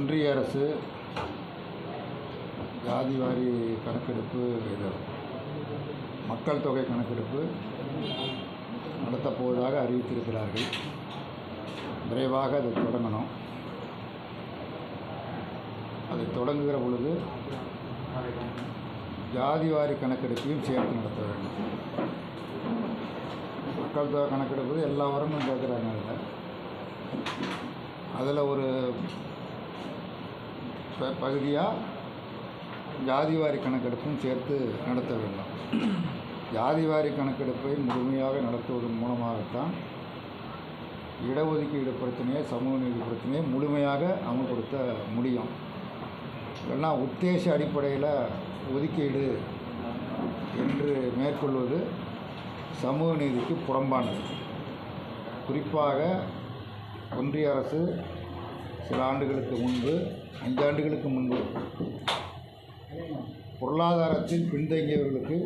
ஒன்றிய அரசு ஜாதிவாரி கணக்கெடுப்பு மக்கள் தொகை கணக்கெடுப்பு நடத்தப் போவதாக அறிவித்திருக்கிறார்கள். விரைவாக அதை தொடங்கணும். அதை தொடங்குகிற பொழுது ஜாதிவாரி கணக்கெடுப்பையும் சேர்த்து நடத்த வேண்டும். மக்கள் தொகை கணக்கெடுப்பு எல்லா வரமும் கேட்குறாங்க. அதில் ஒரு பகுதியாக ஜாதிவாரி கணக்கெடுப்பும் சேர்த்து நடத்த வேண்டும். ஜாதிவாரி கணக்கெடுப்பை முழுமையாக நடத்துவதன் மூலமாகத்தான் இடஒதுக்கீடு பிரச்சனையை, சமூக நீதி பிரச்சனையை முழுமையாக அமல்படுத்த முடியும். இல்லைன்னா உத்தேச அடிப்படையில் ஒதுக்கீடு என்று மேற்கொள்வது சமூக நீதிக்கு புறம்பானது. குறிப்பாக ஒன்றிய அரசு சில ஆண்டுகளுக்கு முன்பு, 5 ஆண்டுகளுக்கு முன்பு பொருளாதாரத்தில் பின்தங்கியவர்களுக்கு,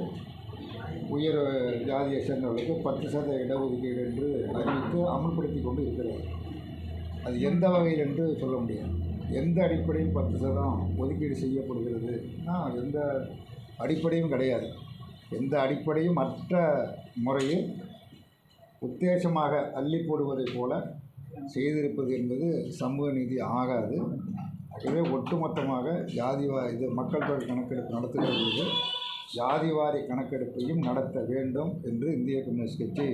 உயர் ஜாதியை சேர்ந்தவர்களுக்கு 10% இடஒதுக்கீடு என்று அறிவித்து அமல்படுத்தி கொண்டு இருக்கிறது. அது எந்த வகையில் என்று சொல்ல முடியாது. எந்த அடிப்படையில் 10% ஒதுக்கீடு செய்யப்படுகிறது? எந்த அடிப்படையும் கிடையாது. எந்த அடிப்படையும் மற்ற முறையில் உத்தேசமாக அள்ளி போடுவதைப் போல செய்திருப்பது என்பது சமூக நீதி ஆகாது. ஆகவே ஒட்டுமொத்தமாக மக்கள் தொகை கணக்கெடுப்பு நடத்துகிற பொழுது ஜாதிவாரி கணக்கெடுப்பையும் நடத்த வேண்டும் என்று இந்திய கம்யூனிஸ்ட் கட்சி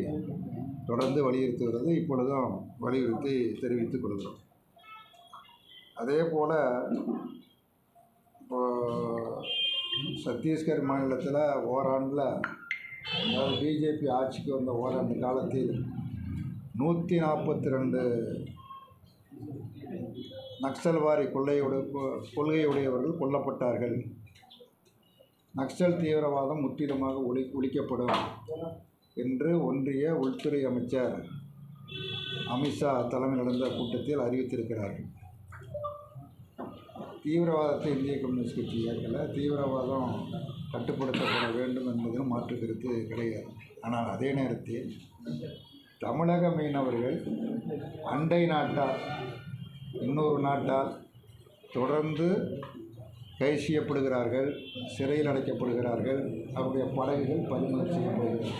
தொடர்ந்து வலியுறுத்துகிறது. இப்பொழுதும் வலியுறுத்தி தெரிவித்துக் கொள்கிறோம். அதே போல் சத்தீஸ்கர் மாநிலத்தில் ஓராண்டில், அதாவது பிஜேபி ஆட்சிக்கு வந்த ஓராண்டு காலத்தில் 142 நக்சல்வாரி கொள்கையுடையவர்கள் கொல்லப்பட்டார்கள். நக்சல் தீவிரவாதம் முற்றிலுமாக ஒழிக்கப்படும் என்று ஒன்றிய உள்துறை அமைச்சர் அமித்ஷா தலைமையில் நடந்த கூட்டத்தில் அறிவித்திருக்கிறார்கள். தீவிரவாதத்தை இந்திய கம்யூனிஸ்ட் கட்சி ஏற்கல. தீவிரவாதம் கட்டுப்படுத்தப்பட வேண்டும் என்பதிலும் மாற்று கருத்து கிடையாது. ஆனால் அதே நேரத்தில் தமிழக மீனவர்கள் அண்டை நாட்டால், இன்னொரு நாட்டால் தொடர்ந்து கைது செய்யப்படுகிறார்கள், சிறையில் அடைக்கப்படுகிறார்கள், அவருடைய படகுகள் பறிமுதல் செய்யப்படுகிறது.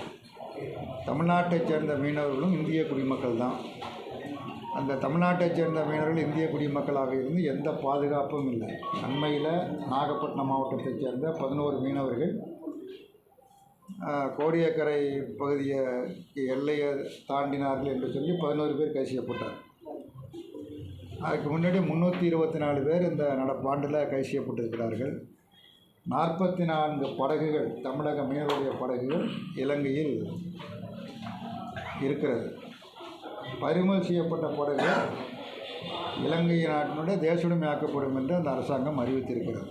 தமிழ்நாட்டைச் சேர்ந்த மீனவர்களும் இந்திய குடிமக்கள் தான். அந்த தமிழ்நாட்டைச் சேர்ந்த மீனவர்கள் இந்திய குடிமக்களாக இருந்து எந்த பாதுகாப்பும் இல்லை. அண்மையில் நாகப்பட்டினம் மாவட்டத்தைச் சேர்ந்த 11 மீனவர்கள் கோடியக்கரை பகுதியை எல்லையை தாண்டினார்கள் என்று சொல்லி 11 பேர் கைது செய்யப்பட்டார். அதுக்கு முன்னாடி 324 பேர் இந்த நடப்பாண்டில் கைது செய்யப்பட்டிருக்கிறார்கள். 44 படகுகள், தமிழக மீனவருடைய படகுகள் இலங்கையில் இருக்கிறது. பறிமுதல் செய்யப்பட்ட படகுகள் இலங்கை நாட்டினுடைய தேசுடைமையாக்கப்படும் என்று அந்த அரசாங்கம் அறிவித்திருக்கிறது.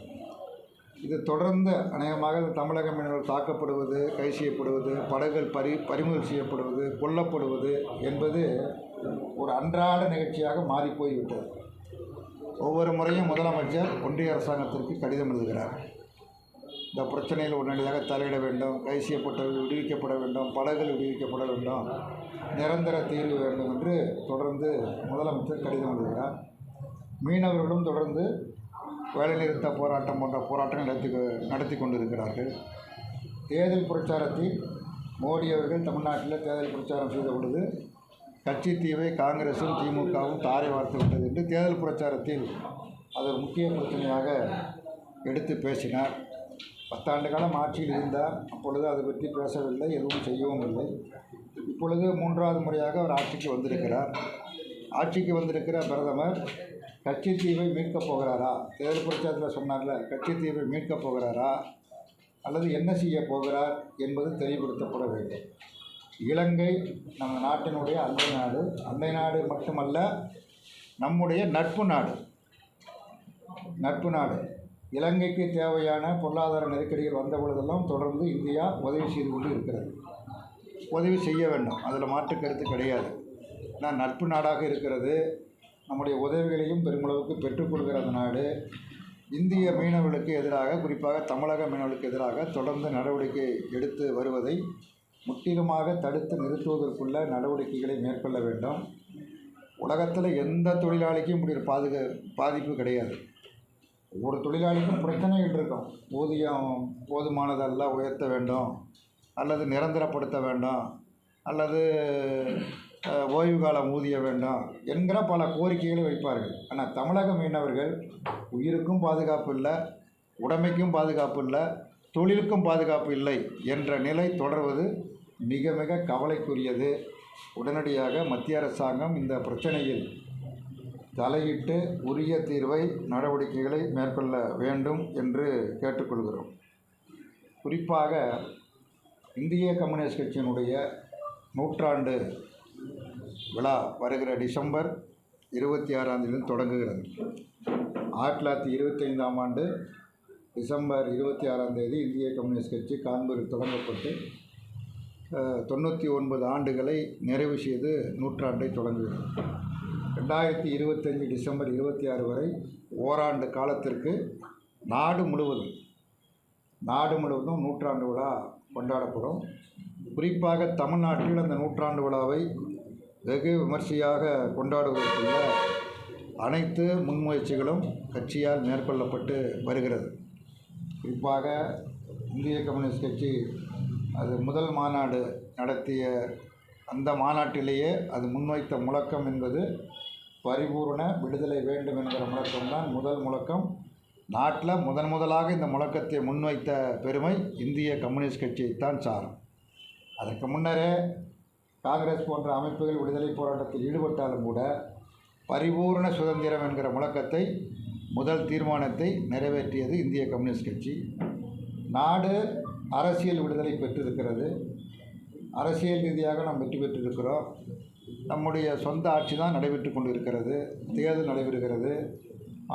இது தொடர்ந்து அநேகமாக தமிழக மீனவர்கள் தாக்கப்படுவது, கைது செய்யப்படுவது, படகுகள் பறிமுதல் செய்யப்படுவது, கொல்லப்படுவது என்பது ஒரு அன்றாட நிகழ்ச்சியாக மாறிப்போய்விட்டது. ஒவ்வொரு முறையும் முதலமைச்சர் ஒன்றிய அரசாங்கத்திற்கு கடிதம் எழுதுகிறார். இந்த பிரச்சனையில் உடனடியாக தலையிட வேண்டும், கைது செய்யப்பட்டவர்கள் விடுவிக்கப்பட வேண்டும், படகுகள் விடுவிக்கப்பட வேண்டும், நிரந்தர தீர்வு வேண்டும் என்று தொடர்ந்து முதலமைச்சர் கடிதம் எழுதுகிறார். மீனவர்களும் தொடர்ந்து வேலைநிறுத்த போராட்டம் போன்ற போராட்டங்கள் நடத்தி கொண்டிருக்கிறார்கள். தேர்தல் பிரச்சாரத்தில் மோடி அவர்கள் தமிழ்நாட்டில் தேர்தல் பிரச்சாரம் செய்த பொழுது கட்சி தீவை காங்கிரஸும் திமுகவும் தாரை வார்த்து விட்டது என்று தேர்தல் பிரச்சாரத்தில் அது ஒரு முக்கிய பிரச்சனையாக எடுத்து பேசினார். 10 ஆண்டு காலம் ஆட்சியில் இருந்தார். அப்பொழுது அதை பற்றி பேசவில்லை, எதுவும் செய்யவும் இல்லை. இப்பொழுது 3வது முறையாக அவர் ஆட்சிக்கு வந்திருக்கிறார். ஆட்சிக்கு வந்திருக்கிற பிரதமர் கட்சி தீவை மீட்கப் போகிறாரா? தேர்தல் பிரச்சாரத்தில் சொன்னார்ல, கட்சி தீவை மீட்கப் போகிறாரா அல்லது என்ன செய்ய போகிறார் என்பது தெளிவுபடுத்தப்பட வேண்டும். இலங்கை நம்ம நாட்டினுடைய அண்டை நாடு மட்டுமல்ல, நம்முடைய நட்பு நாடு. இலங்கைக்கு தேவையான பொருளாதார நெருக்கடிகள் வந்த பொழுதெல்லாம் தொடர்ந்து இந்தியா உதவி செய்து கொண்டு இருக்கிறது. உதவி செய்ய வேண்டும், அதில் மாற்று கருத்து கிடையாது. ஆனால் நட்பு நாடாக இருக்கிறது. நம்முடைய உதவிகளையும் பெருமளவுக்கு பெற்றுக்கொள்கிற அந்த நாடு இந்திய மீனவர்களுக்கு எதிராக, குறிப்பாக தமிழக மீனவர்களுக்கு எதிராக தொடர்ந்து நடவடிக்கை எடுத்து வருவதை முற்றிலுமாக தடுத்து நிறுத்துவதற்குள்ள நடவடிக்கைகளை மேற்கொள்ள வேண்டும். உலகத்தில் எந்த தொழிலாளிக்கும் இப்படி ஒரு பாதிப்பு கிடையாது. ஒவ்வொரு தொழிலாளிக்கும் பிரச்சனைகள் இருக்கும். ஊதியம் போதுமானதல்ல, உயர்த்த வேண்டும், அல்லது நிரந்தரப்படுத்த வேண்டும், அல்லது ஓய்வு காலம் ஊதிய வேண்டும் என்கிற பல கோரிக்கைகளை வைப்பார்கள். ஆனால் தமிழக மீனவர்கள் உயிருக்கும் பாதுகாப்பு இல்லை, உடைமைக்கும் பாதுகாப்பு இல்லை, தொழிலுக்கும் பாதுகாப்பு இல்லை என்ற நிலை தொடர்வது மிக மிக கவலைக்குரியது. உடனடியாக மத்திய அரசாங்கம் இந்த பிரச்சனையில் தலையிட்டு உரிய தீர்வை நடவடிக்கைகளை மேற்கொள்ள வேண்டும் என்று கேட்டுக்கொள்கிறோம். குறிப்பாக இந்திய கம்யூனிஸ்ட் கட்சியினுடைய நூற்றாண்டு விழா வருகிற டிசம்பர் 26 தொடங்குகிறது. 1925ஆம் ஆண்டு டிசம்பர் 26 இந்திய கம்யூனிஸ்ட் கட்சி கான்பூரில் தொடங்கப்பட்டு 99 ஆண்டுகளை நிறைவு செய்து நூற்றாண்டை தொடங்குகிறது. 2025 டிசம்பர் 26 வரை ஓராண்டு காலத்திற்கு நாடு முழுவதும் நூற்றாண்டு விழா கொண்டாடப்படும். குறிப்பாக தமிழ்நாட்டில் அந்த நூற்றாண்டு விழாவை வெகு விமர்சையாக கொண்டாடுவதற்குள்ள அனைத்து முன்முயற்சிகளும் கட்சியால் மேற்கொள்ளப்பட்டு வருகிறது. குறிப்பாக இந்திய கம்யூனிஸ்ட் கட்சி அது முதல் மாநாடு நடத்திய அந்த மாநாட்டிலேயே அது முன்வைத்த முழக்கம் என்பது பரிபூர்ண விடுதலை வேண்டும் என்கிற முழக்கம்தான் முதல் முழக்கம். நாட்டில் முதலாக இந்த முழக்கத்தை முன்வைத்த பெருமை இந்திய கம்யூனிஸ்ட் கட்சியைத்தான் சாரும். அதற்கு முன்னரே காங்கிரஸ் போன்ற அமைப்புகள் விடுதலை போராட்டத்தில் ஈடுபட்டாலும் கூட பரிபூர்ண சுதந்திரம் என்கிற முழக்கத்தை முதல் தீர்மானத்தை நிறைவேற்றியது இந்திய கம்யூனிஸ்ட் கட்சி. நாடு அரசியல் விடுதலை பெற்றிருக்கிறது. அரசியல் ரீதியாக நாம் வெற்றி பெற்றிருக்கிறோம். நம்முடைய சொந்த ஆட்சி தான் நடைபெற்று கொண்டிருக்கிறது. தேர்தல் நடைபெறுகிறது.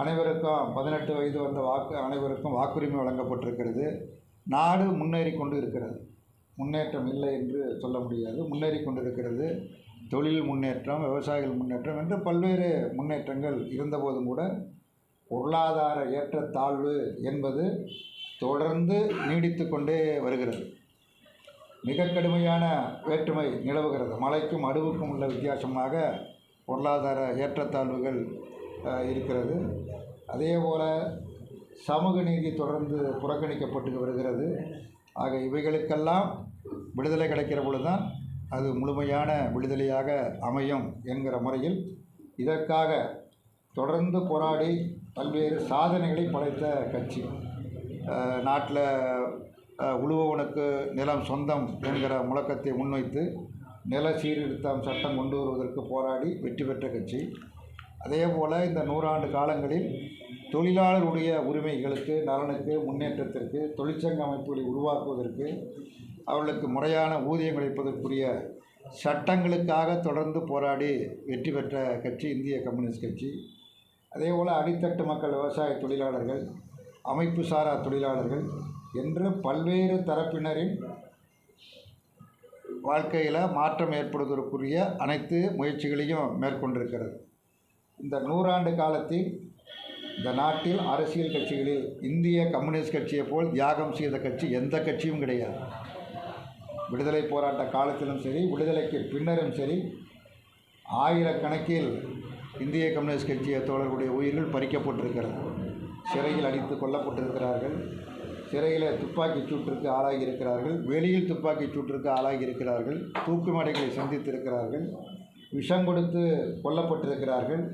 அனைவருக்கும் 18 வயது வந்த அனைவருக்கும் வாக்குரிமை வழங்கப்பட்டிருக்கிறது. நாடு முன்னேறி கொண்டு இருக்கிறது. முன்னேற்றம் இல்லை என்று சொல்ல முடியாது, முன்னேறி கொண்டிருக்கிறது. தொழில் முன்னேற்றம், விவசாயிகள் முன்னேற்றம் என்று பல்வேறு முன்னேற்றங்கள் இருந்தபோதும் கூட பொருளாதார ஏற்றத்தாழ்வு என்பது தொடர்ந்து நீடித்து கொண்டே வருகிறது. மிக கடுமையான வேற்றுமை நிலவுகிறது. மலைக்கும் அடுவுக்கும் உள்ள வித்தியாசமாக பொருளாதார ஏற்றத்தாழ்வுகள் இருக்கிறது. அதேபோல் சமூக நீதி தொடர்ந்து புறக்கணிக்கப்பட்டு வருகிறது. ஆக இவைகளுக்கெல்லாம் விடுதலை கிடைக்கிற பொழுது தான் அது முழுமையான விடுதலையாக அமையும் என்கிற முறையில் இதற்காக தொடர்ந்து போராடி பல்வேறு சாதனைகளை படைத்த கட்சி. நாட்டில் உழுபவனுக்கு நிலம் சொந்தம் என்கிற முழக்கத்தை முன்வைத்து நில சீர்திருத்தம் சட்டம் கொண்டு வருவதற்கு போராடி வெற்றி பெற்ற கட்சி. அதேபோல் இந்த 100 ஆண்டு காலங்களில் தொழிலாளருடைய உரிமைகளுக்கு, நலனுக்கு, முன்னேற்றத்திற்கு, தொழிற்சங்க அமைப்புகளை உருவாக்குவதற்கு, அவர்களுக்கு முறையான ஊதியம் கிடைப்பதற்குரிய சட்டங்களுக்காக தொடர்ந்து போராடி வெற்றி பெற்ற கட்சி இந்திய கம்யூனிஸ்ட் கட்சி. அதேபோல் அடித்தட்டு மக்கள், விவசாய தொழிலாளர்கள், அமைப்பு சாரா தொழிலாளர்கள் என்று பல்வேறு தரப்பினரின் வாழ்க்கையில் மாற்றம் ஏற்படுவதற்குரிய அனைத்து முயற்சிகளையும் மேற்கொண்டிருக்கிறது. இந்த 100 ஆண்டு காலத்தில் இந்த நாட்டில் அரசியல் கட்சிகளில் இந்திய கம்யூனிஸ்ட் கட்சியை போல் தியாகம் செய்த கட்சி எந்த கட்சியும் கிடையாது. விடுதலை போராட்ட காலத்திலும் சரி, விடுதலைக்கு பின்னரும் சரி, ஆயிரக்கணக்கில் இந்திய கம்யூனிஸ்ட் கட்சியை தோழர்களுடைய உயிர்கள் பறிக்கப்பட்டிருக்கிறது. சிறையில் அடித்து கொல்லப்பட்டிருக்கிறார்கள். சிறையில் துப்பாக்கி சூட்டிற்கு ஆளாகி இருக்கிறார்கள். வெளியில் துப்பாக்கி சூட்டிற்கு ஆளாகி இருக்கிறார்கள். தூக்கு மேடைகளை சந்தித்திருக்கிறார்கள். விஷம் கொடுத்து கொல்லப்பட்டிருக்கிறார்கள்.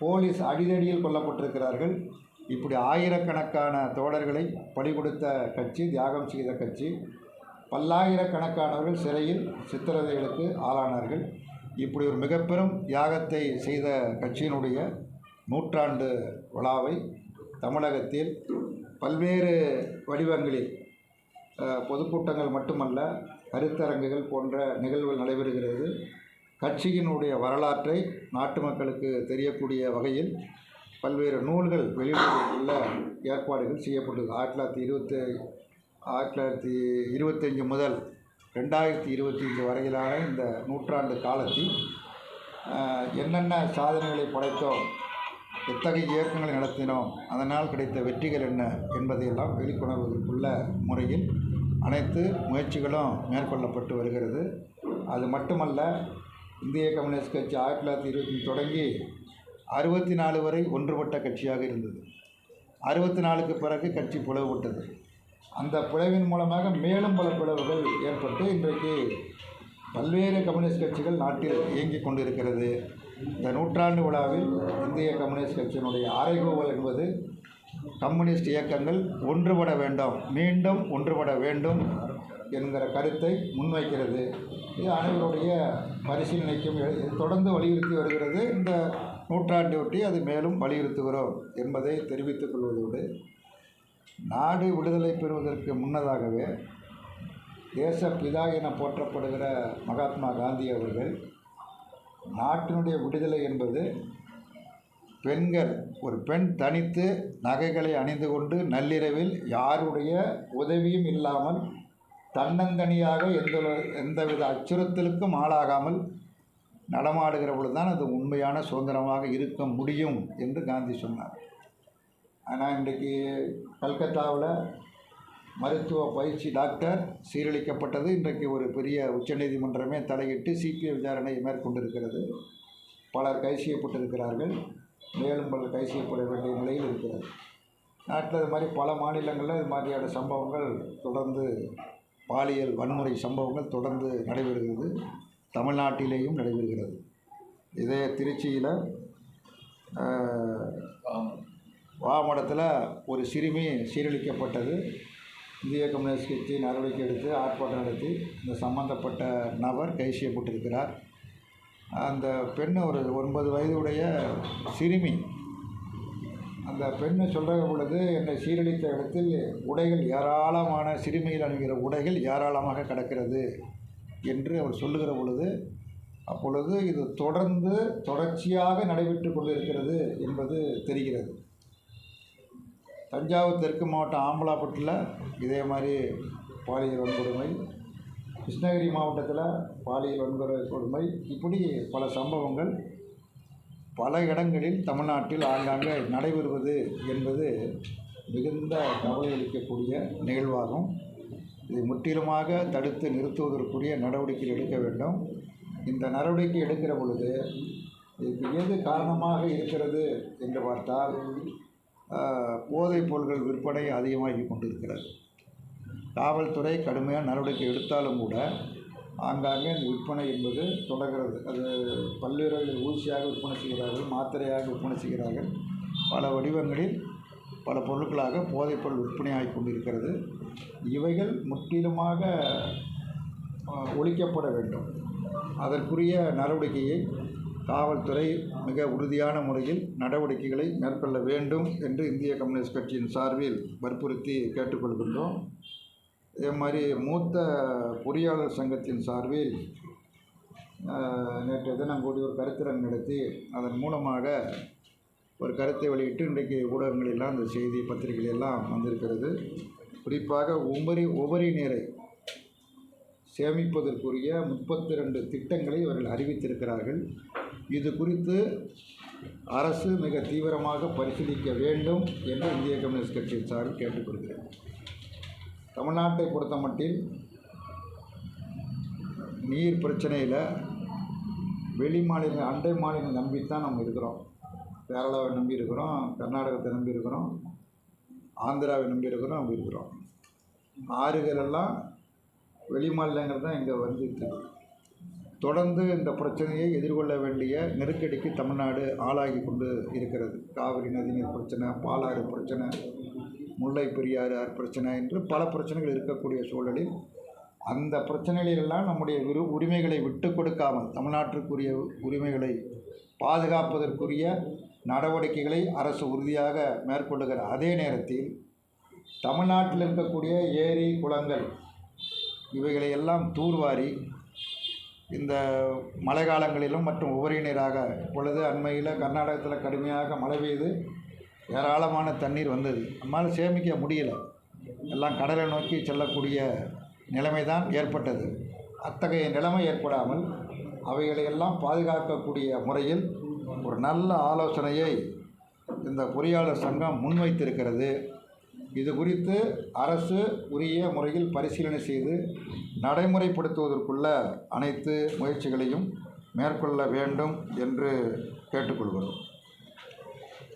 போலீஸ் அடிதடியில் கொல்லப்பட்டிருக்கிறார்கள். இப்படி ஆயிரக்கணக்கான தோழர்களை பறி கொடுத்த கட்சி, தியாகம் செய்த கட்சி. பல்லாயிரக்கணக்கானவர்கள் சிறையில் சித்திரவதைகளுக்கு ஆளானார்கள். இப்படி ஒரு மிகப்பெரும் தியாகத்தை செய்த கட்சியினுடைய நூற்றாண்டு விழாவை தமிழகத்தில் பல்வேறு வடிவங்களில் பொதுக்கூட்டங்கள் மட்டுமல்ல, கருத்தரங்குகள் போன்ற நிகழ்வுகள் நடைபெறுகிறது. கட்சியினுடைய வரலாற்றை நாட்டு மக்களுக்கு தெரியக்கூடிய வகையில் பல்வேறு நூல்கள் வெளியிடுவதற்குள்ள ஏற்பாடுகள் செய்யப்பட்டது. 1925 முதல் 2025 வரையிலான இந்த நூற்றாண்டு காலத்தில் என்னென்ன சாதனைகளை படைத்தோம், எத்தகைய இயக்கங்களை நடத்தினோம், அதனால் கிடைத்த வெற்றிகள் என்ன என்பதையெல்லாம் வெளிக்கொணர்வதற்குள்ள முறையில் அனைத்து முயற்சிகளும் மேற்கொள்ளப்பட்டு வருகிறது. அது மட்டுமல்ல, இந்திய கம்யூனிஸ்ட் கட்சி 1920 தொடங்கி 64 வரை ஒன்றுபட்ட கட்சியாக இருந்தது. 64க்கு பிறகு கட்சி பிளவுபட்டது. அந்த பிளவின் மூலமாக மேலும் பல பிளவுகள் ஏற்பட்டு இன்றைக்கு பல்வேறு கம்யூனிஸ்ட் கட்சிகள் நாட்டில் இயங்கிக் கொண்டிருக்கிறது. இந்த நூற்றாண்டு விழாவில் இந்திய கம்யூனிஸ்ட் கட்சியினுடைய அறைகூவல் என்பது கம்யூனிஸ்ட் இயக்கங்கள் ஒன்றுபட வேண்டும், மீண்டும் ஒன்றுபட வேண்டும் என்கிற கருத்தை முன்வைக்கிறது. இது அனைவருடைய பரிசீலனைக்கும் தொடர்ந்து வலியுறுத்தி வருகிறது. இந்த நூற்றாண்டையொட்டி அது மேலும் வலியுறுத்துகிறோம் என்பதை தெரிவித்துக் கொள்வதோடு, நாடு விடுதலை பெறுவதற்கு முன்னதாகவே தேசப்பிதா என போற்றப்படுகிற மகாத்மா காந்தி அவர்கள் நாட்டினுடைய விடுதலை என்பது பெண்கள், ஒரு பெண் தனித்து நகைகளை அணிந்து கொண்டு நள்ளிரவில் யாருடைய உதவியும் இல்லாமல் தன்னந்தனியாக எந்தவித அச்சுறுத்தலுக்கும் ஆளாகாமல் நடமாடுகிற பொழுது தான் அது உண்மையான சுதந்திரமாக இருக்க முடியும் என்று காந்தி சொன்னார். ஆனால் இன்றைக்கு கல்கத்தாவில் மருத்துவ பயிற்சி டாக்டர் சீரழிக்கப்பட்டது. இன்றைக்கு ஒரு பெரிய உச்சநீதிமன்றமே தலையிட்டு சிபிஐ விசாரணை மேற்கொண்டிருக்கிறது. பலர் கைது செய்யப்பட்டிருக்கிறார்கள். மேலும் பலர் கைது செய்யப்பட வேண்டிய நிலையில் இருக்கிறது. நாட்டில் இது மாதிரி பல மாநிலங்களில் இது மாதிரியான சம்பவங்கள் தொடர்ந்து, பாலியல் வன்முறை சம்பவங்கள் தொடர்ந்து நடைபெறுகிறது. தமிழ்நாட்டிலேயும் நடைபெறுகிறது. இதே திருச்சியில் வாமடத்தில் ஒரு சிறுமி சீரழிக்கப்பட்டது. இந்திய கம்யூனிஸ்ட் கட்சி நடவடிக்கை எடுத்து ஆர்ப்பாட்டம் நடத்தி இந்த சம்பந்தப்பட்ட நபர் கைது செய்யப்பட்டிருக்கிறார். அந்த பெண் ஒரு 9 வயதுடைய சிறுமி. அந்த பெண்ணு சொல்கிற பொழுது, என்னை சீரழித்த இடத்தில் உடைகள் ஏராளமான, சிறுமியில் அணிகிற உடைகள் ஏராளமாக கிடக்கிறது என்று அவர் சொல்லுகிற பொழுது, அப்பொழுது இது தொடர்ச்சியாக நடைபெற்று கொண்டிருக்கிறது என்பது தெரிகிறது. தஞ்சாவூர் தெற்கு மாவட்டம் ஆம்பலாப்பட்டில் இதே மாதிரி பாலியல் வன்கொடுமை, கிருஷ்ணகிரி மாவட்டத்தில் பாலியல் வன்கொடுமை, இப்படி பல சம்பவங்கள் பல இடங்களில் தமிழ்நாட்டில் ஆங்காங்கே நடைபெறுவது என்பது மிகுந்த கவலை அளிக்கக்கூடிய நிகழ்வாகும். இதை முற்றிலுமாக தடுத்து நிறுத்துவதற்குரிய நடவடிக்கை எடுக்க வேண்டும். இந்த நடவடிக்கை எடுக்கிற பொழுது இதுக்கு எது காரணமாக இருக்கிறது என்று பார்த்தால், போதைப் பொருட்கள் விற்பனை அதிகமாகி கொண்டிருக்கிறது. காவல்துறை கடுமையான நடவடிக்கை எடுத்தாலும் கூட ஆங்காங்கே இந்த விற்பனை என்பது தொடர்கிறது. அது பல்வேறு ஊசியாக விற்பனை செய்கிறார்கள், மாத்திரையாக விற்பனை செய்கிறார்கள். பல வடிவங்களில் பல பொருட்களாக போதைப்பொருள் விற்பனையாகி கொண்டிருக்கிறது. இவைகள் முற்றிலுமாக ஒழிக்கப்பட வேண்டும். அதற்குரிய நடவடிக்கையை காவல்துறை மிக உறுதியான முறையில் நடவடிக்கைகளை மேற்கொள்ள வேண்டும் என்று இந்திய கம்யூனிஸ்ட் கட்சியின் சார்பில் வற்புறுத்தி கேட்டுக்கொள்கின்றோம். இதே மாதிரி மூத்த பொறியாளர் சங்கத்தின் சார்பில் நேற்று தினம் கூடி ஒரு கருத்தரங்கு நடத்தி அதன் மூலமாக ஒரு கருத்தை வெளியிட்டு இன்றைக்கு ஊடகங்களெல்லாம் அந்த செய்தி பத்திரிகைகளெல்லாம் வந்திருக்கிறது. குறிப்பாக உபரி நீரை சேமிப்பதற்குரிய 32 திட்டங்களை இவர்கள் அறிவித்திருக்கிறார்கள். இது குறித்து அரசு மிக தீவிரமாக பரிசீலிக்க வேண்டும் என்று இந்திய கம்யூனிஸ்ட் கட்சியின் சார்பில் கேட்டுக்கொள்கிறேன். தமிழ்நாட்டை பொறுத்த மட்டில் நீர் பிரச்சனையில் வெளி மாநில, அண்டை மாநிலம் நம்பித்தான் நம்ம இருக்கிறோம். கேரளாவை நம்பி இருக்கிறோம், கர்நாடகத்தை நம்பி இருக்கிறோம், ஆந்திராவை நம்பி இருக்கிறோம். ஆறுகளெல்லாம் வெளி மாநிலங்கள் தான் இங்கே வந்துட்டு தொடர்ந்து இந்த பிரச்சனையை எதிர்கொள்ள வேண்டிய நெருக்கடிக்கு தமிழ்நாடு ஆளாகி கொண்டு இருக்கிறது. காவிரி நதிநீர் பிரச்சனை, பாலாறு பிரச்சனை, முல்லை பெரியாறு பிரச்சனை என்று பல பிரச்சனைகள் இருக்கக்கூடிய சூழலில் அந்த பிரச்சனைகளெல்லாம் நம்முடைய உரிமைகளை விட்டு கொடுக்காமல் தமிழ்நாட்டிற்குரிய உரிமைகளை பாதுகாப்பதற்குரிய நடவடிக்கைகளை அரசு உறுதியாக மேற்கொள்ளுகிற அதே நேரத்தில் தமிழ்நாட்டில் இருக்கக்கூடிய ஏரி குளங்கள் இவைகளை எல்லாம் தூர்வாரி இந்த மழை காலங்களிலும் மற்றும் உபரி நீராக, இப்பொழுது அண்மையில் கர்நாடகத்தில் கடுமையாக மழை பெய்து ஏராளமான தண்ணீர் வந்தது. நம்மால் சேமிக்க முடியலை. எல்லாம் கடலை நோக்கி செல்லக்கூடிய நிலைமை தான் ஏற்பட்டது. அத்தகைய நிலைமை ஏற்படாமல் அவைகளை எல்லாம் பாதுகாக்கக்கூடிய முறையில் ஒரு நல்ல ஆலோசனையை இந்த பொறியாளர் சங்கம் முன்வைத்திருக்கிறது. இது குறித்து அரசு உரிய முறையில் பரிசீலனை செய்து நடைமுறைப்படுத்துவதற்குள்ள அனைத்து முயற்சிகளையும் மேற்கொள்ள வேண்டும் என்று கேட்டுக்கொள்கிறோம்.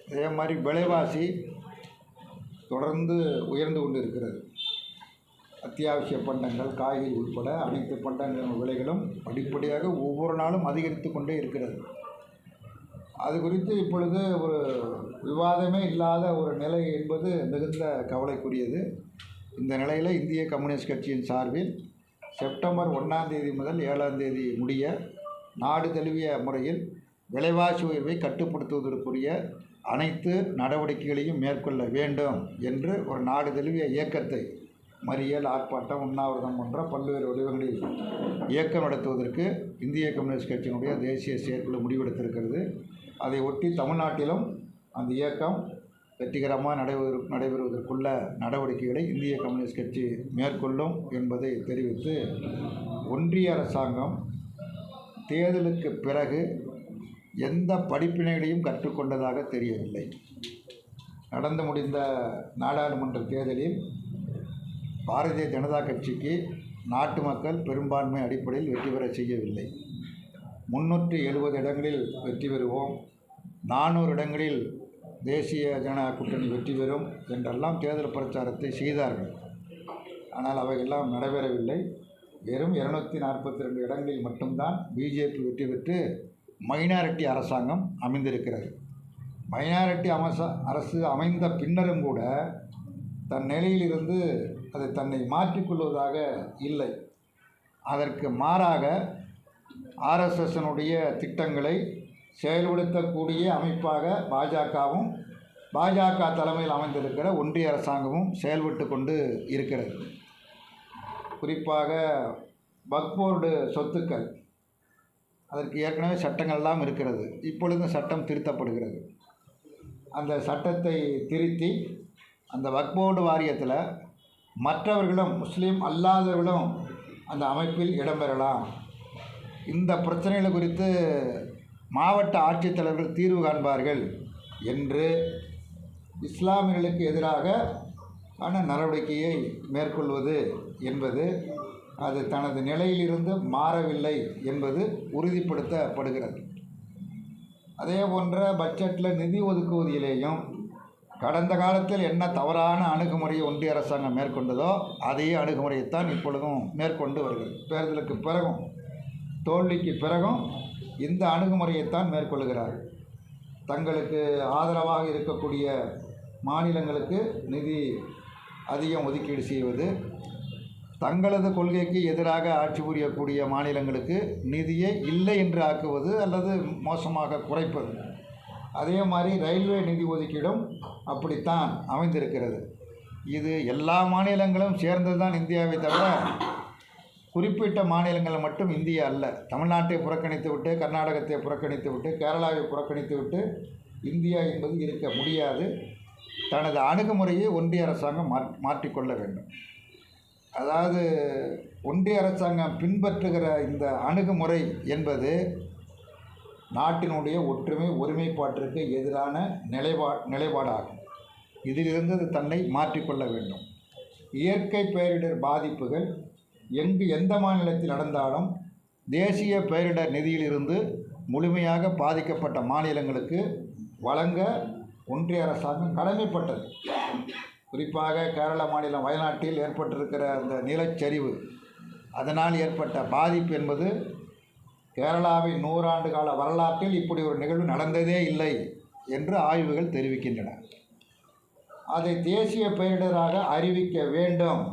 அதே மாதிரி விலைவாசி தொடர்ந்து உயர்ந்து கொண்டு இருக்கிறது. அத்தியாவசிய பண்டங்கள், காய்கறி உட்பட அனைத்து பண்டங்களின் விலைகளும் படிப்படியாக ஒவ்வொரு நாளும் அதிகரித்து கொண்டே இருக்கிறது. அது குறித்து இப்பொழுது ஒரு விவாதமே இல்லாத ஒரு நிலை என்பது மிகுந்த கவலைக்குரியது. இந்த நிலையில் இந்திய கம்யூனிஸ்ட் கட்சியின் சார்பில் செப்டம்பர் 1ஆம் தேதி முதல் 7ஆம் தேதி முடிய நாடு தழுவிய முறையில் விலைவாசி உயர்வை கட்டுப்படுத்துவதற்குரிய அனைத்து நடவடிக்கைகளையும் மேற்கொள்ள வேண்டும் என்று ஒரு நாடு தழுவிய இயக்கத்தை, மறியல், ஆர்ப்பாட்டம், உண்ணாவிரதம் போன்ற பல்வேறு வடிவங்களில் இயக்கம் நடத்துவதற்கு இந்திய கம்யூனிஸ்ட் கட்சியினுடைய தேசிய செயற்குழு முடிவெடுத்திருக்கிறது. அதை ஒட்டி தமிழ்நாட்டிலும் அந்த இயக்கம் வெற்றிகரமாக நடைபெறுவதற்குள்ள நடவடிக்கைகளை இந்திய கம்யூனிஸ்ட் கட்சி மேற்கொள்ளும் என்பதை தெரிவித்து, ஒன்றிய அரசாங்கம் தேர்தலுக்கு பிறகு எந்த படிப்பினைகளையும் கற்றுக்கொண்டதாக தெரியவில்லை. நடந்து முடிந்த நாடாளுமன்ற தேர்தலில் பாரதிய ஜனதா கட்சிக்கு நாட்டு மக்கள் பெரும்பான்மை அடிப்படையில் வெற்றி பெற செய்யவில்லை. 370 இடங்களில் வெற்றி பெறுவோம், 400 இடங்களில் தேசிய ஜனநாயக கூட்டணி வெற்றி பெறும் என்றெல்லாம் தேர்தல் பிரச்சாரத்தை செய்தார்கள். ஆனால் அவையெல்லாம் நடைபெறவில்லை. வெறும் 242 இடங்களில் மட்டும்தான் பிஜேபி வெற்றி பெற்று மைனாரிட்டி அரசாங்கம் அமைந்திருக்கிறது. மைனாரிட்டி அரசு அமைந்த பின்னரும் கூட தன் நிலையிலிருந்து அது தன்னை மாற்றிக்கொள்வதாக இல்லை. அதற்கு மாறாக ஆர்எஸ்எஸ்னுடைய திட்டங்களை செயல்படுத்தக்கூடிய அமைப்பாக பாஜகவும், பாஜக தலைமையில் அமைந்திருக்கிற ஒன்றிய அரசாங்கமும் செயல்பட்டு கொண்டு இருக்கிறது. குறிப்பாக வக்ஃப் போர்டு சொத்துக்கள், அதற்கு ஏற்கனவே சட்டங்கள்லாம் இருக்கிறது. இப்பொழுது சட்டம் திருத்தப்படுகிறது. அந்த சட்டத்தை திருத்தி அந்த வக்ஃப் போர்டு வாரியத்தில் மற்றவர்களும், முஸ்லீம் அல்லாதவர்களும் அந்த அமைப்பில் இடம்பெறலாம். இந்த பிரச்சனைகள் குறித்து மாவட்ட ஆட்சித்தலைவர்கள் தீர்வு காண்பார்கள் என்று இஸ்லாமியர்களுக்கு எதிராக நடவடிக்கையை மேற்கொள்வது என்பது அது தனது நிலையிலிருந்து மாறவில்லை என்பது உறுதிப்படுத்தப்படுகிறது. அதே போன்ற பட்ஜெட்டில் நிதி ஒதுக்குவதிலேயும் கடந்த காலத்தில் என்ன தவறான அணுகுமுறையை ஒன்றிய அரசாங்கம் மேற்கொண்டதோ அதே அணுகுமுறையைத்தான் இப்பொழுதும் மேற்கொண்டு வருகிறது. தேர்தலுக்கு பிறகும், தோல்விக்கு பிறகும் இந்த அணுகுமுறையைத்தான் மேற்கொள்கிறார். தங்களுக்கு ஆதரவாக இருக்கக்கூடிய மாநிலங்களுக்கு நிதி அதிகம் ஒதுக்கீடு செய்வது, தங்களது கொள்கைக்கு எதிராக ஆட்சி புரியக்கூடிய மாநிலங்களுக்கு நிதியை இல்லை என்று ஆக்குவது அல்லது மோசமாக குறைப்பது. அதே மாதிரி ரயில்வே நிதி ஒதுக்கீடும் அப்படித்தான் அமைந்திருக்கிறது. இது எல்லா மாநிலங்களும் சேர்ந்தது தான் இந்தியாவை தவிர குறிப்பிட்ட மாநிலங்கள் மட்டும் இந்தியா அல்ல. தமிழ்நாட்டை புறக்கணித்து விட்டு, கர்நாடகத்தை புறக்கணித்து விட்டு, கேரளாவை புறக்கணித்து விட்டு இந்தியா என்பது இருக்க முடியாது. தனது அணுகுமுறையை ஒன்றிய அரசாங்கம் மாற்றிக்கொள்ள வேண்டும். அதாவது ஒன்றிய அரசாங்கம் பின்பற்றுகிற இந்த அணுகுமுறை என்பது நாட்டினுடைய ஒற்றுமை, ஒருமைப்பாட்டிற்கு எதிரான நிலைப்பாடாகும். இதிலிருந்து அது தன்னை மாற்றிக்கொள்ள வேண்டும். இயற்கை பேரிடர் பாதிப்புகள் எந்த மாநிலத்தில் நடந்தாலும் தேசிய பேரிடர் நிதியிலிருந்து முழுமையாக பாதிக்கப்பட்ட மாநிலங்களுக்கு வழங்க ஒன்றிய அரசாங்கம் கடமைப்பட்டது. குறிப்பாக கேரள மாநிலம் வயநாட்டில் ஏற்பட்டிருக்கிற அந்த நிலச்சரிவு, அதனால் ஏற்பட்ட பாதிப்பு என்பது கேரளாவின் 100 ஆண்டு கால வரலாற்றில் இப்படி ஒரு நிகழ்வு நடந்ததே இல்லை என்று ஆய்வுகள் தெரிவிக்கின்றன. அதை தேசிய பேரிடராக அறிவிக்க வேண்டும்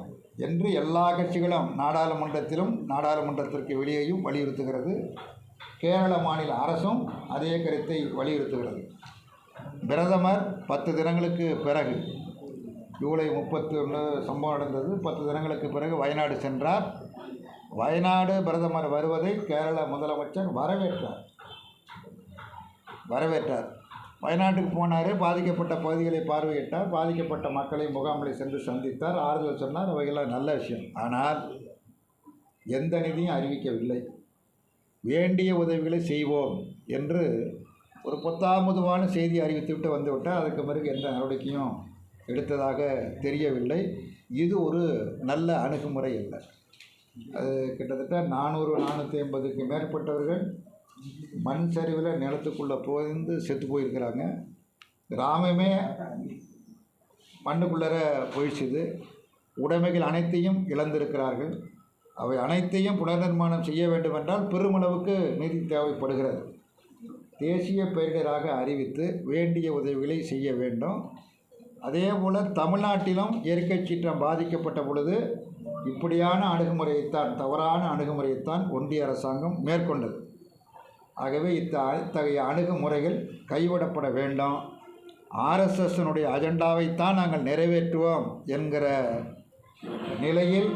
என்று எல்லா கட்சிகளும் நாடாளுமன்றத்திலும் நாடாளுமன்றத்திற்கு வெளியேயும் வலியுறுத்துகிறது. கேரள மாநில அரசும் அதே கருத்தை வலியுறுத்துகிறது. பிரதமர் 10 தினங்களுக்கு பிறகு, ஜூலை 31 சம்பவம் நடந்தது, 10 தினங்களுக்கு பிறகு வயநாடு சென்றார். வயநாடு பிரதமர் வருவதை கேரள முதலமைச்சர் வரவேற்றார். வயநாட்டுக்கு போனார், பாதிக்கப்பட்ட பகுதிகளை பார்வையிட்டார், பாதிக்கப்பட்ட மக்களை முகாம்களை சென்று சந்தித்தார், ஆறுதல் சொன்னார். அவைகளாம் நல்ல விஷயம். ஆனால் எந்த நிதியும் அறிவிக்கவில்லை. வேண்டிய உதவிகளை செய்வோம் என்று ஒரு பொத்தாமுதுவான செய்தி அறிவித்துவிட்டு வந்துவிட்டால் அதுக்கு பிறகு எந்த நடவடிக்கையும் எடுத்ததாக தெரியவில்லை. இது ஒரு நல்ல அணுகுமுறை அல்ல. அது கிட்டத்தட்ட 400-450க்கு மேற்பட்டவர்கள் மண் சரிவில் நிலத்துக்குள்ளே போயிருந்து செத்து போயிருக்கிறாங்க. கிராமமே மண்ணுக்குள்ளர போயிடுச்சுது. உடைமைகள் அனைத்தையும் இழந்திருக்கிறார்கள். அவை அனைத்தையும் புனர்நிர்மாணம் செய்ய வேண்டுமென்றால் பெருமளவுக்கு நிதி தேவைப்படுகிறது. தேசிய பேரிடராக அறிவித்து வேண்டிய உதவிகளை செய்ய வேண்டும். அதேபோல் தமிழ்நாட்டிலும் இயற்கை சீற்றம் பாதிக்கப்பட்ட பொழுது இப்படியான அணுகுமுறையைத்தான், தவறான அணுகுமுறையைத்தான் ஒன்றிய அரசாங்கம் மேற்கொண்டது. ஆகவே இத்தகைய அணுகுமுறைகள் கைவிடப்பட வேண்டும். ஆர்எஸ்எஸ்னுடைய அஜெண்டாவைத்தான் நாங்கள் நிறைவேற்றுவோம் என்கிற நிலையில்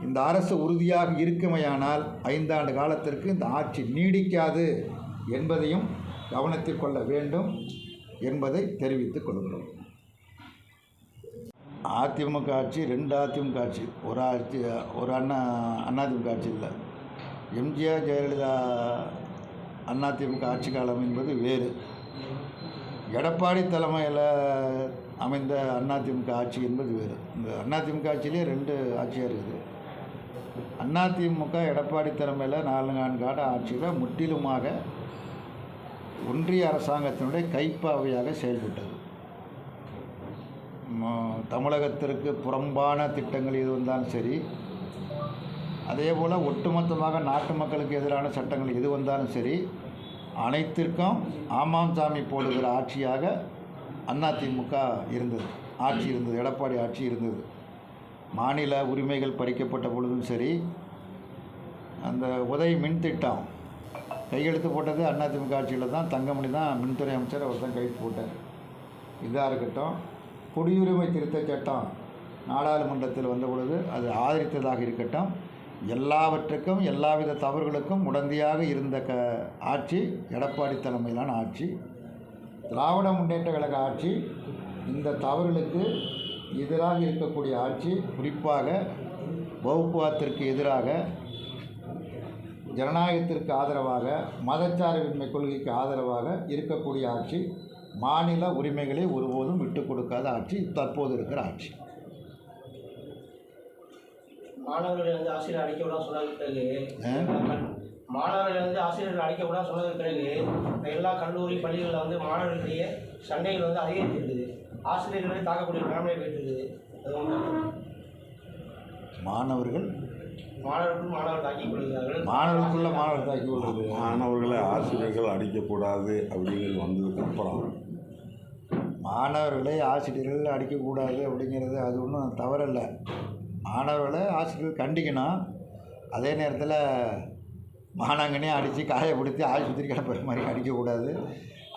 இந்த அரசு உறுதியாக இருக்குமையானால் 5 ஆண்டு காலத்திற்கு இந்த ஆட்சி நீடிக்காது என்பதையும் கவனத்தில் கொள்ள வேண்டும் என்பதை தெரிவித்துக் கொள்கிறோம். அதிமுக ஆட்சி 2 அதிமுக ஆட்சி, ஒரு ஆட்சி, ஒரு அதிமுக ஆட்சி இல்லை. எம்ஜிஆர் ஜெயலலிதா அதிமுக ஆட்சி காலம் என்பது வேறு. எடப்பாடி தலைமையில் அமைந்த அதிமுக ஆட்சி என்பது வேறு. இந்த அதிமுக ஆட்சியிலே 2 ஆட்சியாக இருக்குது. அதிமுக எடப்பாடி தலைமையில் 4 ஆண்டு ஆட்சியில் முற்றிலுமாக ஒன்றிய அரசாங்கத்தினுடைய கைப்பாவையாக செயல்பட்டது. தமிழகத்திற்கு புறம்பான திட்டங்கள் எது வந்தாலும் சரி, அதே போல் ஒட்டுமொத்தமாக நாட்டு மக்களுக்கு எதிரான சட்டங்கள் எது வந்தாலும் சரி, அனைத்திற்கும் ஆமாம் சாமி போடுகிற ஆட்சியாக அதிமுக இருந்தது. எடப்பாடி ஆட்சி இருந்தது. மாநில உரிமைகள் பறிக்கப்பட்ட பொழுதும் சரி, அந்த உதய் மின் திட்டம் கையெழுத்து போட்டது அதிமுக ஆட்சியில் தான். தங்கமணி தான் மின்துறை அமைச்சர், அவர் தான் கையெழுத்து போட்டார். இதாக இருக்கட்டும், குடியுரிமை திருத்தச் சட்டம் நாடாளுமன்றத்தில் வந்த பொழுது அது ஆதரித்ததாக இருக்கட்டும், எல்லாவற்றுக்கும் எல்லாவித தவறுகளுக்கும் உடந்தையாக இருந்த ஆட்சி எடப்பாடி தலைமையிலான ஆட்சி. திராவிட முன்னேற்ற கழக ஆட்சி இந்த தவறுகளுக்கு எதிராக இருக்கக்கூடிய ஆட்சி. குறிப்பாக வகுப்புவாதத்திற்கு எதிராக, ஜனநாயகத்திற்கு ஆதரவாக, மதச்சார்பின்மை கொள்கைக்கு ஆதரவாக இருக்கக்கூடிய ஆட்சி. மாநில உரிமைகளை ஒருபோதும் விட்டுக் கொடுக்காத ஆட்சி தற்போது இருக்கிற ஆட்சி. மாணவர்கள் ஆசிரியர் அழைக்கப்பட சொன்னது பிறகு ஆசிரியர்கள் அழைக்கப்பட சொன்னது பிறகு எல்லா கல்லூரி பள்ளிகளில் மாணவர்களுடைய சண்டைகள் அதிகரித்திருக்குது. ஆசிரியர்களை தாக்கக்கூடிய நிலைமை போயிட்டு மாணவர்கள் தாக்கிக் கொள்கிறார்கள். மாணவர்கள் தாக்கிக் கொள்வது, மாணவர்களை ஆசிரியர்கள் அடிக்கக்கூடாது அப்படிங்கிறது வந்ததுக்கப்புறம் மாணவர்களை ஆசிரியர்கள் அடிக்கக்கூடாது அப்படிங்கிறது அது ஒன்றும் தவறில்ல. மாணவர்களை ஆசிரியர்கள் கண்டிக்கணும். அதே நேரத்தில் மானாங்கன்னே அடித்து காயப்படுத்தி ஆஸ்பத்திரிக்கு அனுப்புகிற மாதிரி அடிக்கக்கூடாது.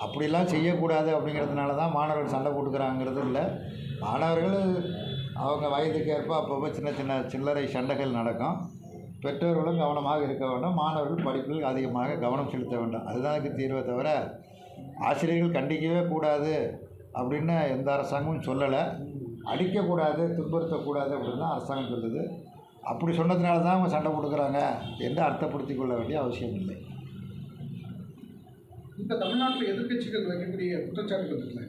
அப்படிலாம் செய்யக்கூடாது. அப்படிங்கிறதுனால தான் மாணவர்கள் சண்டை போட்டுக்கிறாங்கிறது இல்லை. மாணவர்கள் அவங்க வயதுக்கு ஏற்ப அப்பப்போ சில்லறை சண்டைகள் நடக்கும். பெற்றோர்களும் கவனமாக இருக்க வேண்டும். மாணவர்கள் படிப்பில் அதிகமாக கவனம் செலுத்த வேண்டும். அதுதான் அதுக்கு தீர்வை தவிர ஆசிரியர்கள் கண்டிக்கவே கூடாது அப்படின்னு எந்த அரசாங்கமும் சொல்லலை. அடிக்கக்கூடாது, துன்புறுத்தக்கூடாது அப்படின்னு தான் அரசாங்கம் சொல்லுது. அப்படி சொன்னதுனால தான் அவங்க சண்டை போட்டுக்கிறாங்க என்று அர்த்தப்படுத்தி கொள்ள வேண்டிய அவசியம் இல்லை. இப்போ தமிழ்நாட்டில் எதிர்க்கட்சிகள் வைக்கக்கூடிய குற்றச்சாட்டுகள் இருக்குல்ல,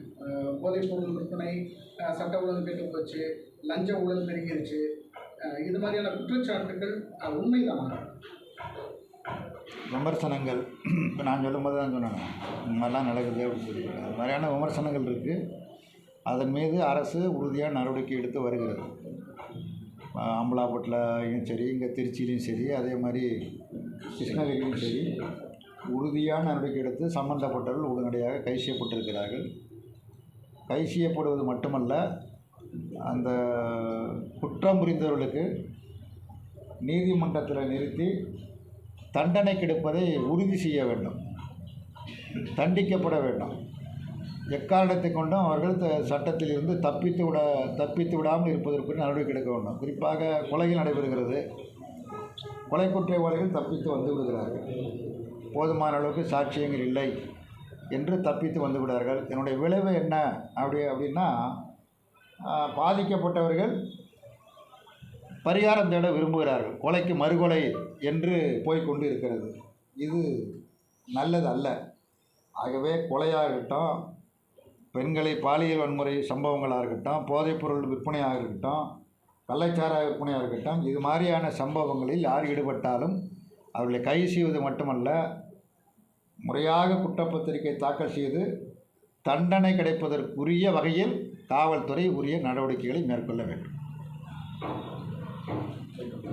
போதைப் பொருள் விற்பனை, சட்ட ஒழுங்கு கெட்டு போச்சு, லஞ்ச ஊழல் பெருகிருச்சு, இது மாதிரியான குற்றச்சாட்டுகள் உண்மைதானா? விமர்சனங்கள் இப்போ நான் சொல்லும்போது தான் சொன்னாங்க இந்த மாதிரிலாம் நடக்குது அப்படின்னு சொல்லி. அது மாதிரியான விமர்சனங்கள் இருக்குது. அதன் மீது அரசு உறுதியாக நடவடிக்கை எடுத்து வருகிறது. அம்பலாப்பட்டிலையும் சரி, இங்கே திருச்சியிலையும் சரி, அதே மாதிரி கிருஷ்ணகிரியிலும் சரி, உறுதியான நடவடிக்கை எடுத்து சம்பந்தப்பட்டவர்கள் உடனடியாக கைது செய்யப்பட்டிருக்கிறார்கள். கைது செய்யப்படுவது மட்டுமல்ல, அந்த குற்றம் புரிந்தவர்களுக்கு நீதிமன்றத்தில் நிறுத்தி தண்டனை கிடைப்பதை உறுதி செய்ய வேண்டும், தண்டிக்கப்பட வேண்டும். எக்காரணத்தை கொண்டும் அவர்கள் சட்டத்தில் இருந்து தப்பித்து விடாமல் இருப்பதற்கு நடவடிக்கை எடுக்க வேண்டும். குறிப்பாக கொலைகள் நடைபெறுகிறது. கொலை குற்றவாளிகள் தப்பித்து வந்து விடுகிறார்கள். போதுமான அளவுக்கு சாட்சியங்கள் இல்லை என்று தப்பித்து வந்து விடுகிறார்கள். என்னுடைய விளைவு என்ன அப்படின்னா பாதிக்கப்பட்டவர்கள் பரிகாரம் தேட விரும்புகிறார்கள். கொலைக்கு மறுகொலை என்று போய்கொண்டு இருக்கிறது. இது நல்லது அல்ல. ஆகவே கொலையாகட்டும், பெண்களை பாலியல் வன்முறை சம்பவங்களாக இருக்கட்டும், போதைப்பொருள் விற்பனையாக இருக்கட்டும், கள்ளச்சாராய விற்பனையாக இருக்கட்டும், இது மாதிரியான சம்பவங்களில் யார் ஈடுபட்டாலும் அவர்களை கைது செய்வது மட்டுமல்ல, முறையாக குற்றப்பத்திரிகை தாக்கல் செய்து தண்டனை கிடைப்பதற்குரிய வகையில் காவல்துறை உரிய நடவடிக்கைகளை மேற்கொள்ள வேண்டும்.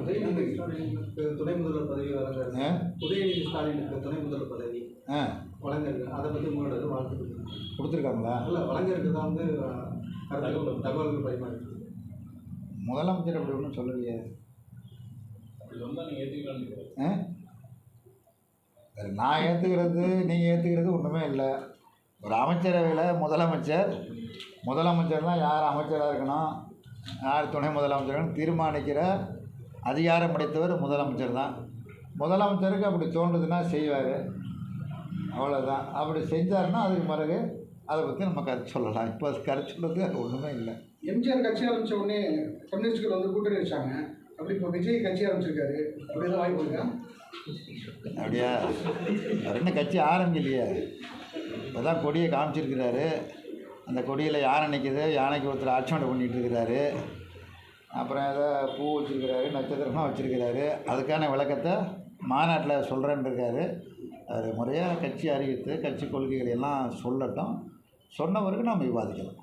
உதயநிதி ஸ்டாலினுக்கு துணை முதல்வர் பதவி வழங்க உதயநிதி ஸ்டாலினுக்கு துணை முதல்வர் பதவி வழங்கிருக்கு. அதை பற்றி உங்களோட வாழ்த்து கொடுத்துருக்காங்களா? இல்லை, வழங்கிருக்கு தான் வந்து கருத்துக்கள் தகவல்கள் பரிமாறி. முதலமைச்சர் அப்படி ஒன்றும் சொல்லலையே. நான் ஏற்றுக்கிறது நீங்கள் ஏற்றுக்கிறது ஒன்றுமே இல்லை. ஒரு அமைச்சரவையில் முதலமைச்சர் தான் யார் அமைச்சராக இருக்கணும், யார் துணை முதலமைச்சர்னு தீர்மானிக்கிற அதிகாரம் படைத்தவர் முதலமைச்சர் தான். முதலமைச்சருக்கு அப்படி தோன்றுதுன்னா செய்வார், அவ்வளோதான். அப்படி செஞ்சாருன்னா அதுக்கு பிறகு அதை பற்றி நம்ம கருத்து சொல்லலாம். இப்போ கருத்து சொல்கிறது அது ஒன்றுமே இல்லை. எம்ஜிஆர் கட்சி ஆரம்பித்த உடனே கம்யூனிஸ்டுகள் வந்து கூட்டணி வச்சாங்க. அப்படி இப்போ விஜய் கட்சி ஆரம்பிச்சிருக்காரு, அப்படி தான் வாய்ப்பு இருக்கா? அப்படியா? அவர் என்ன கட்சி ஆரம்பிக்கலையே, இப்போ தான் கொடியை காமிச்சிருக்கிறாரு. அந்த கொடியில் யானை நிற்கிது, யானைக்கு ஒருத்தர் ஆட்சிமண்டை பண்ணிகிட்டு இருக்கிறாரு. அப்புறம் ஏதோ பூ வச்சுருக்கிறாரு, நட்சத்திரமாக வச்சுருக்கிறாரு. அதுக்கான விளக்கத்தை மாநாட்டில் சொல்கிறேன்னு இருக்காரு. அது முறையாக கட்சி அறிவித்து கட்சி கொள்கைகளை எல்லாம் சொல்லட்டும். சொன்ன பிறகு நாம் விவாதிக்கலாம்.